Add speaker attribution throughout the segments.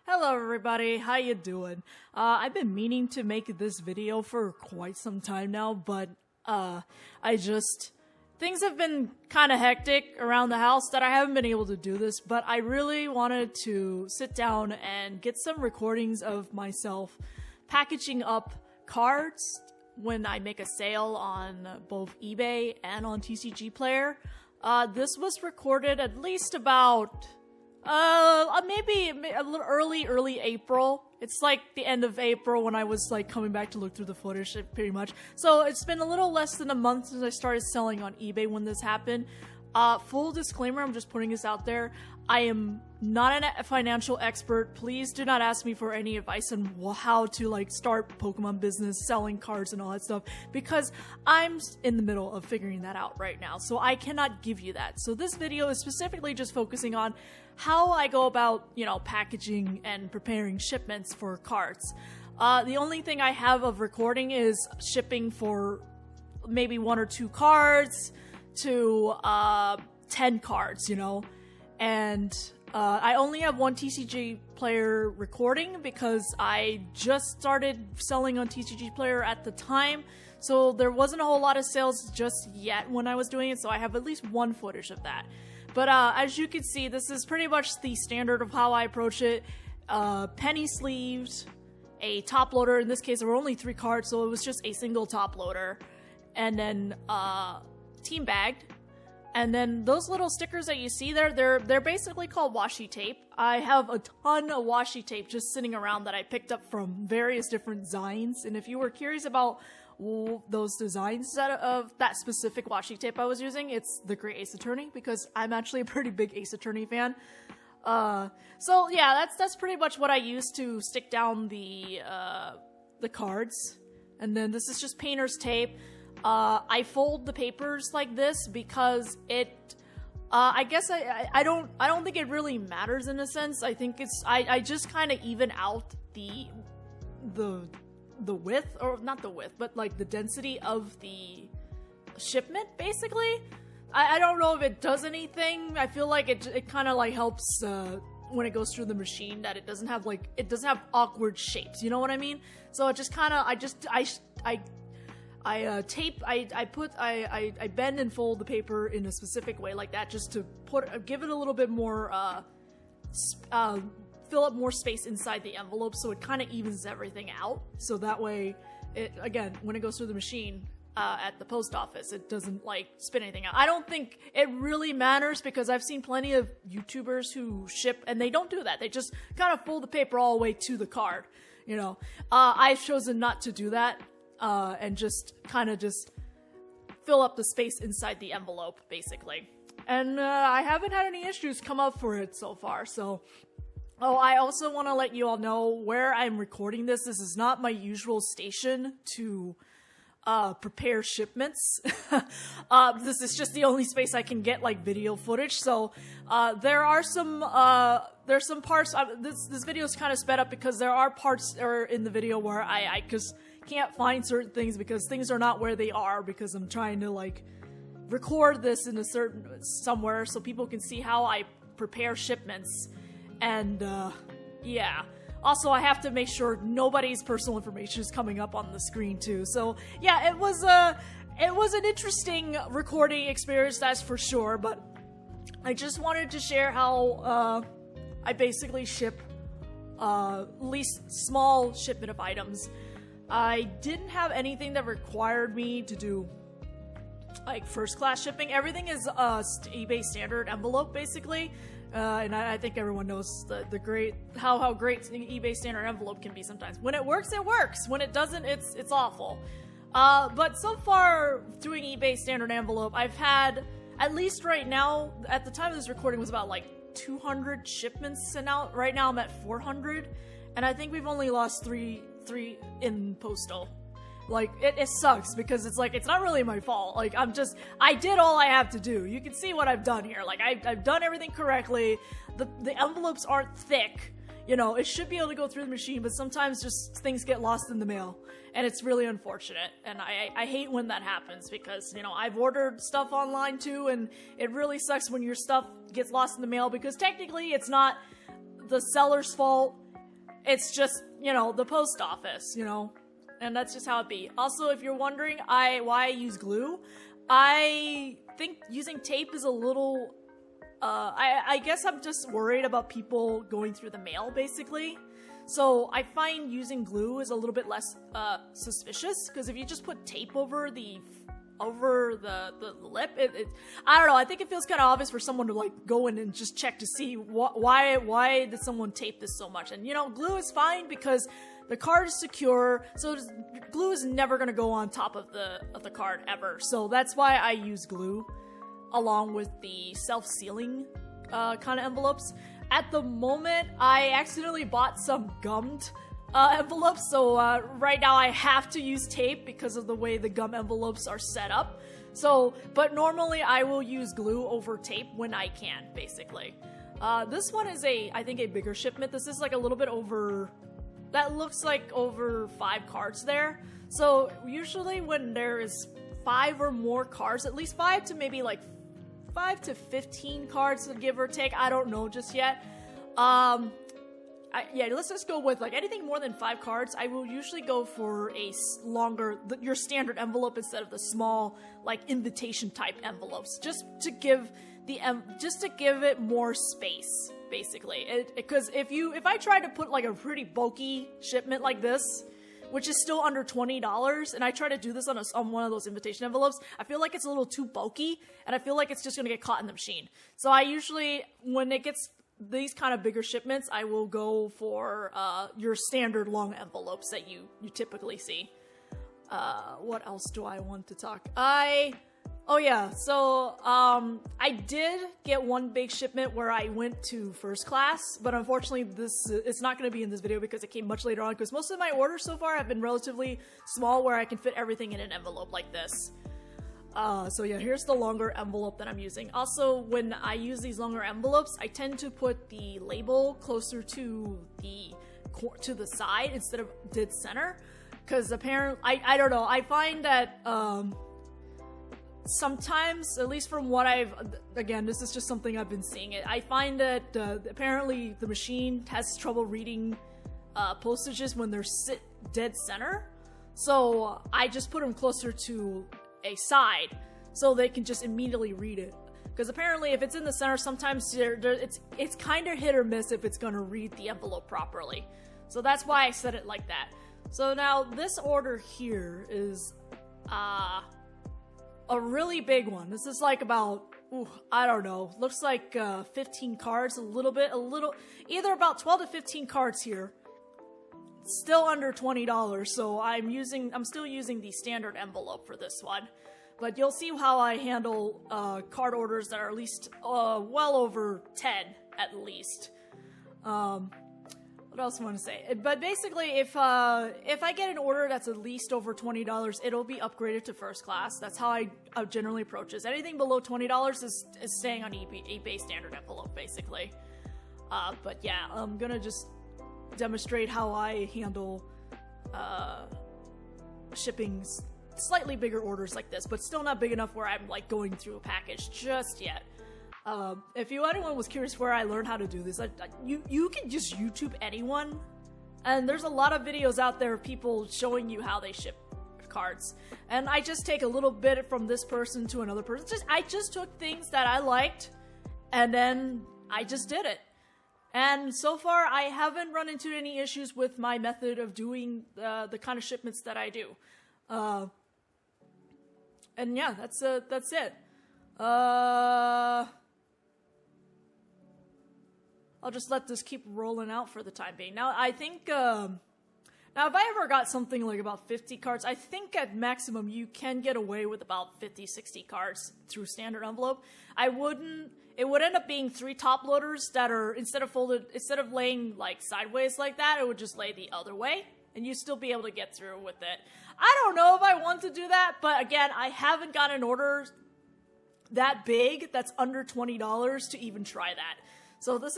Speaker 1: Hello everybody, how you doing? I've been meaning to make this video for quite some time now, but things have been kind of hectic around the house that I haven't been able to do this, but I really wanted to sit down and get some recordings of myself packaging up cards when I make a sale on both eBay and on TCGPlayer. This was recorded at least about maybe a little early April. It's like the end of April when I was like coming back to look through the footage, pretty much. So it's been a little less than a month since I started selling on eBay when this happened. Full disclaimer, I'm just putting this out there. I am not a financial expert. Please do not ask me for any advice on how to like start Pokemon business, selling cards and all that stuff, because I'm in the middle of figuring that out right now. So I cannot give you that. So this video is specifically just focusing on how I go about, packaging and preparing shipments for cards. The only thing I have of recording is shipping for maybe 1 or 2 cards to 10 cards, and I only have one TCGPlayer recording because I just started selling on TCGPlayer at the time, so there wasn't a whole lot of sales just yet when I was doing it, so I have at least one footage of that. But as you can see, this is pretty much the standard of how I approach it. Penny sleeved, a top loader. In this case, there were only 3 cards, so it was just a single top loader, and then team bagged. And then those little stickers that you see there, they're basically called washi tape. I have a ton of washi tape just sitting around that I picked up from various different designs. And if you were curious about those designs of that specific washi tape I was using, it's the Great Ace Attorney, because I'm actually a pretty big Ace Attorney fan. So yeah, that's pretty much what I use to stick down the cards. And then this is just painter's tape. I fold the papers like this because I guess I don't think it really matters in a sense. I think I just kind of even out the width, or not the width, but like the density of the shipment, basically. I don't know if it does anything. I feel like it kind of like helps when it goes through the machine, that it doesn't have awkward shapes, you know what I mean? So it just kind of, I bend and fold the paper in a specific way like that, just to give it a little bit more, fill up more space inside the envelope, so it kind of evens everything out. So that way, when it goes through the machine at the post office, it doesn't like spit anything out. I don't think it really matters, because I've seen plenty of YouTubers who ship and they don't do that. They just kind of fold the paper all the way to the card, I've chosen not to do that. And just fill up the space inside the envelope, basically. And I haven't had any issues come up for it so far, so... Oh, I also want to let you all know where I'm recording this. This is not my usual station to prepare shipments. This is just the only space I can get like video footage, so there's some parts... this video is kind of sped up because there are parts in the video where I just can't find certain things because things are not where they are, because I'm trying to like record this in somewhere so people can see how I prepare shipments. And yeah, also I have to make sure nobody's personal information is coming up on the screen too. So yeah, it was an interesting recording experience, that's for sure. But I just wanted to share how I basically ship least small shipment of items. I didn't have anything that required me to do like first class shipping. Everything is eBay standard envelope, basically. And I think everyone knows how great eBay standard envelope can be sometimes. When it works, it works. When it doesn't, it's awful. But so far, doing eBay standard envelope, I've had, at least right now, at the time of this recording, was about like 200 shipments sent out. Right now I'm at 400, and I think we've only lost three in postal. Like, it sucks, because it's like, it's not really my fault. Like, I did all I have to do. You can see what I've done here. Like, I've done everything correctly. The envelopes aren't thick. It should be able to go through the machine, but sometimes just things get lost in the mail. And it's really unfortunate. And I hate when that happens, because, I've ordered stuff online too, and it really sucks when your stuff gets lost in the mail, because technically it's not the seller's fault. it's just, you know, the post office, you know, and that's just how it be. Also, if you're wondering why I use glue, I think using tape is a little, I guess I'm just worried about people going through the mail, basically. So I find using glue is a little bit less suspicious, because if you just put tape over the lip, I don't know, I think it feels kind of obvious for someone to like go in and just check to see why did someone tape this so much. And you know, glue is fine because the card is secure, so glue is never going to go on top of the card ever. So that's why I use glue along with the self-sealing kind of envelopes. At the moment, I accidentally bought some gummed envelopes, so right now I have to use tape because of the way the gum envelopes are set up. So, but normally I will use glue over tape when I can, basically. This one is I think a bigger shipment. This is like a little bit over, that looks like over 5 cards there. So usually when there is 5 or more cards, at least 5 to maybe like 5 to 15 cards, give or take. I don't know just yet. Yeah, let's just go with like anything more than 5 cards. I will usually go for a longer, your standard envelope instead of the small, like invitation type envelopes, just to give it more space, basically. Because if I try to put like a pretty bulky shipment like this, which is still under $20, and I try to do this on one of those invitation envelopes, I feel like it's a little too bulky, and I feel like it's just going to get caught in the machine. So I usually, when it gets these kind of bigger shipments, I will go for your standard long envelopes that you typically see. What else do I want to talk? Oh yeah, so I did get one big shipment where I went to first class, but unfortunately it's not going to be in this video because it came much later on, because most of my orders so far have been relatively small where I can fit everything in an envelope like this. So yeah, here's the longer envelope that I'm using. Also, when I use these longer envelopes, I tend to put the label closer to the side instead of dead center, because apparently, I don't know, I find that sometimes, at least from what again, this is just something I've been seeing I find that apparently the machine has trouble reading postages when they're sit dead center. So I just put them closer to a side so they can just immediately read it. Because apparently if it's in the center, sometimes it's kind of hit or miss if it's going to read the envelope properly. So that's why I set it like that. So now this order here is a really big one. This is like about, I don't know, looks like 15 cards, either about 12 to 15 cards here. Still under $20, so I'm still using the standard envelope for this one. But you'll see how I handle card orders that are at least well over 10 at least. What else do I want to say? But basically, if I get an order that's at least over $20, it'll be upgraded to first class. That's how I generally approach this. Anything below $20 is staying on eBay standard envelope, basically. But yeah, I'm gonna just demonstrate how I handle shipping slightly bigger orders like this, but still not big enough where I'm like going through a package just yet. If anyone was curious where I learned how to do this, you can just YouTube anyone, and there's a lot of videos out there of people showing you how they ship cards. And I just take a little bit from this person to another person. I just took things that I liked, and then I just did it. And so far, I haven't run into any issues with my method of doing the kind of shipments that I do. And yeah, that's it. I'll just let this keep rolling out for the time being. Now, I think, now if I ever got something like about 50 cards, I think at maximum you can get away with about 50, 60 cards through standard envelope. It would end up being 3 top loaders that are, instead of laying like sideways like that, it would just lay the other way, and you'd still be able to get through with it. I don't know if I want to do that, but again, I haven't got an order that big that's under $20 to even try that. So this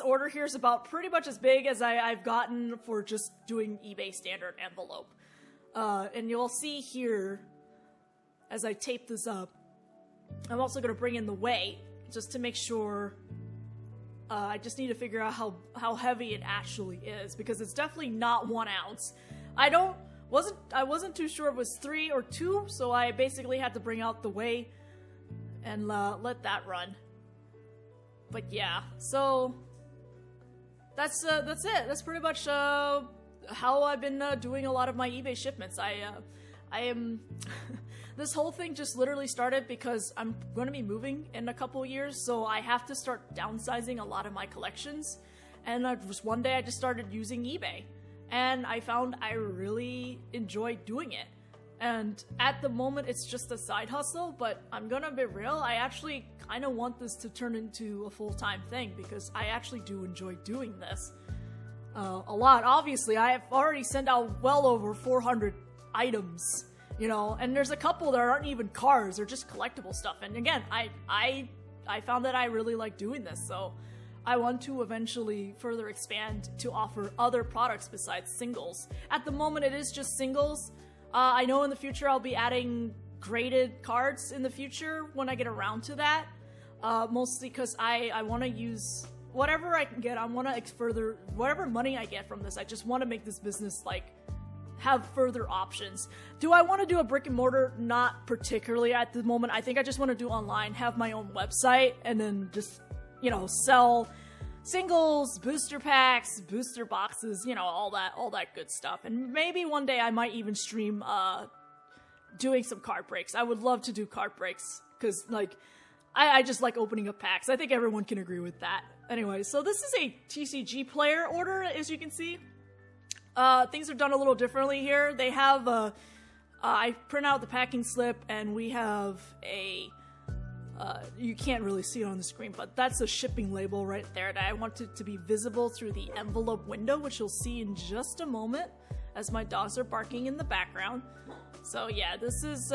Speaker 1: order here is about pretty much as big as I've gotten for just doing eBay standard envelope. And you'll see here, as I tape this up, I'm also going to bring in the weight, just to make sure I just need to figure out how heavy it actually is, because it's definitely not 1 ounce. I wasn't too sure if it was 3 or 2, so I basically had to bring out the weigh and let that run. But yeah, so that's it. That's pretty much how I've been doing a lot of my eBay shipments. I am this whole thing just literally started because I'm going to be moving in a couple years, so I have to start downsizing a lot of my collections. And one day I just started using eBay, and I found I really enjoy doing it. And at the moment it's just a side hustle, but I'm gonna be real, I actually kind of want this to turn into a full-time thing, because I actually do enjoy doing this a lot. Obviously, I have already sent out well over 400 items, you know, and there's a couple that aren't even cards, they're just collectible stuff. And again, I found that I really like doing this, so I want to eventually further expand to offer other products besides singles. At the moment, it is just singles. I know in the future I'll be adding graded cards in the future when I get around to that. Mostly because I want to use whatever I can get. I want to further, whatever money I get from this, I just want to make this business, like, have further options. Do I want to do a brick and mortar? Not particularly at the moment. I think I just want to do online, have my own website, and then just, you know, sell singles, booster packs, booster boxes, you know, all that good stuff. And maybe one day I might even stream doing some card breaks. I would love to do card breaks, because, like, I just like opening up packs. I think everyone can agree with that. Anyway, so this is a TCG player order, as you can see. Things are done a little differently here. They have I print out the packing slip, and we have a you can't really see it on the screen, but that's a shipping label right there that I want it to be visible through the envelope window, which you'll see in just a moment as my dogs are barking in the background. So yeah, this is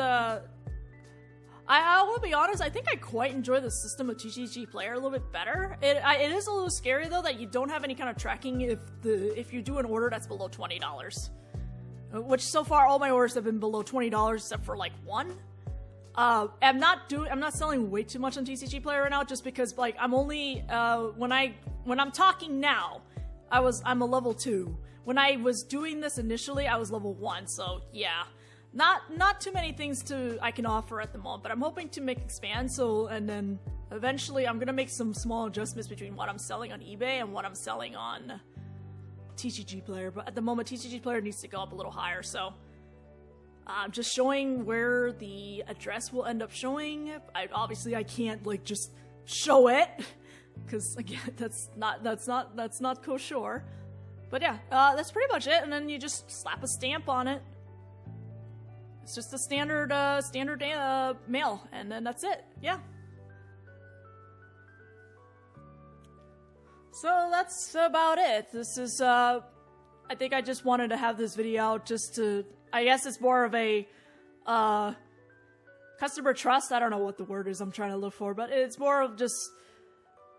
Speaker 1: I will be honest, I think I quite enjoy the system of TCGPlayer a little bit better. It is a little scary though that you don't have any kind of tracking if you do an order that's below $20. Which so far all my orders have been below $20 except for like one. I'm not selling way too much on TCGPlayer right now, just because, like, I'm only when I'm talking now, I'm a level 2. When I was doing this initially, I was level 1, so yeah. Not too many things I can offer at the moment, but I'm hoping to expand, so, and then eventually I'm gonna make some small adjustments between what I'm selling on eBay and what I'm selling on TCGPlayer, but at the moment TCGPlayer needs to go up a little higher, so I'm just showing where the address will end up showing. Obviously I can't, like, just show it, because again, that's not kosher. But yeah, that's pretty much it, and then you just slap a stamp on it. It's just a standard mail, and then that's it. Yeah. So that's about it. This is I think I just wanted to have this video out just to, I guess it's more of a customer trust. I don't know what the word is I'm trying to look for, but it's more of just,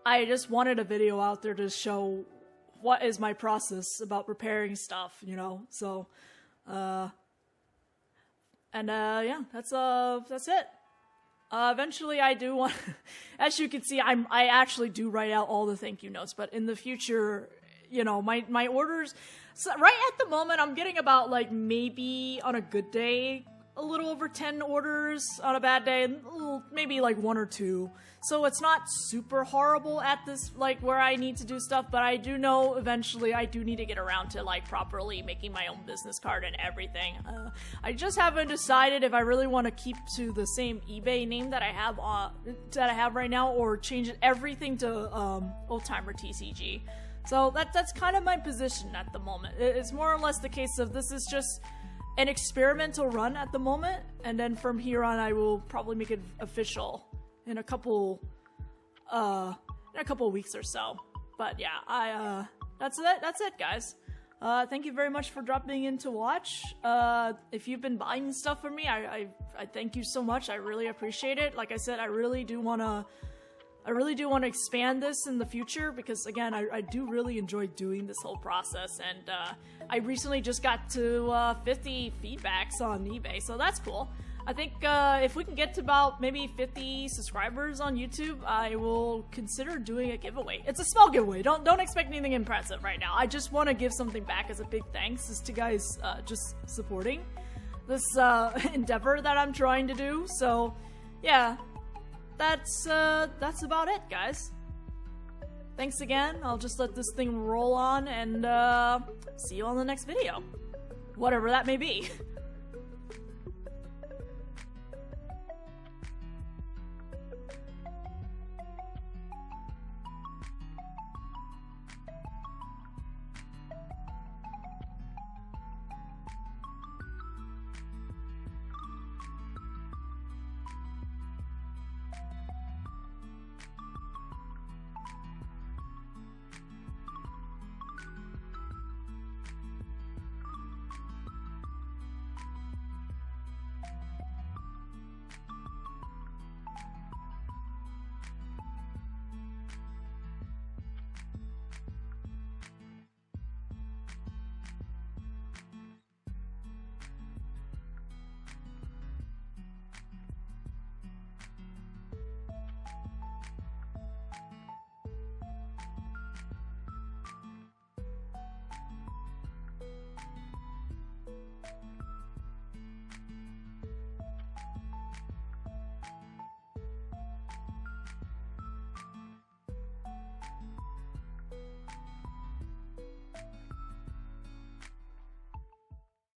Speaker 1: I just wanted a video out there to show what is my process about preparing stuff, you know. So yeah, that's it. Eventually I do want, as you can see, I actually do write out all the thank you notes, but in the future, you know, my orders, so right at the moment I'm getting about, like, maybe on a good day, a little over 10 orders, on a bad day, maybe like 1 or 2. So it's not super horrible at this, like, where I need to do stuff, but I do know eventually I do need to get around to, like, properly making my own business card and everything. I just haven't decided if I really want to keep to the same eBay name that I have right now, or change everything to Timer TCG. So that's kind of my position at the moment. It's more or less the case of this is just an experimental run at the moment, and then from here on I will probably make it official in a couple weeks or so. But yeah, that's it guys. Thank you very much for dropping in to watch. If you've been buying stuff from me, I thank you so much. I really appreciate it. Like I said, I really do want to expand this in the future, because again, I do really enjoy doing this whole process, and I recently just got to 50 feedbacks on eBay, so that's cool. I think if we can get to about maybe 50 subscribers on YouTube, I will consider doing a giveaway. It's a small giveaway. Don't expect anything impressive right now. I just want to give something back as a big thanks as to guys just supporting this endeavor that I'm trying to do. So yeah, that's about it, guys. Thanks again. I'll just let this thing roll on and see you on the next video, whatever that may be.